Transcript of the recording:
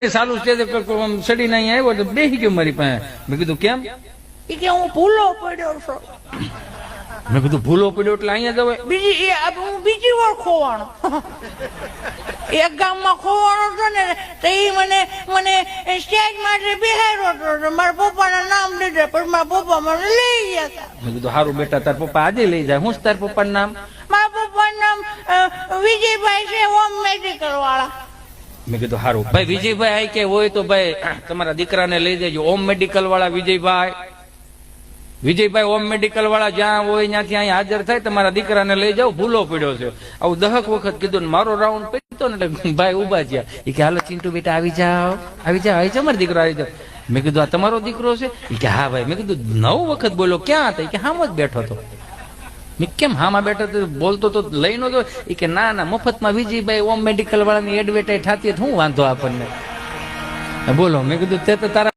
સાલું સ્ટેજ ચડીને અહીંયા આવ્યો તો બેસી ગયો મારી પાસે. મેં કીધું કેમ? ઈ કે હું ભૂલો પડ્યો છું. મેં કીધું ભૂલો પડ્યો એટલે અહીંયા જવાય? હું બીજી વાર ખોવાણો. એક ગામમાં ખોવાણો હતો ને તો ઈ મને સ્ટેજ માટે બિહાર્યો હતો. મારા પપ્પાના નામ લીધા પછી મારા પપ્પા મને લઈ ગયા હતા. મેં કીધું સારું બેટા, તાર પપ્પા આજે લઈ જાય. હું તાર પપ્પાનું નામ? મારા પપ્પાનું નામ વિજયભાઈ છે, હોમ મેડિકલ વાળા. મેં કીધું સારું ભાઈ વિજયભાઈ આઈ કે હોય તો ભાઈ તમારા દીકરાને લઈ દેજો. ઓમ મેડિકલ વાળા વિજયભાઈ ઓમ મેડિકલ વાળા જ્યાં હોય ત્યાંથી અહીંયા હાજર થાય. તમારા દીકરાને લઈ જાઓ, ભૂલો પડ્યો છે. આવું 10 વખત કીધું ને મારો રાઉન્ડ પડ્યો ને એટલે ભાઈ ઉભા થયા. એ કે હાલો ચિંટુ બેટા આવી જાઓ, આવી જાઓ, મારો દીકરો આવી જાઓ. મેં કીધું આ તમારો દીકરો છે? એ કે હા ભાઈ. મેં કીધું 9 વખત બોલો, ક્યાં હતા? કે હામ જ બેઠો હતો. મેં કેમ હામાં બેઠો તો બોલતો તો લઈ નો? એ કે ના ના, મફતમાં વિજયભાઈ ઓમ મેડિકલ વાળાની એડવર્ટાઈઝ થતી, શું વાંધો આપણને? બોલો. મેં કીધું તે તો તારા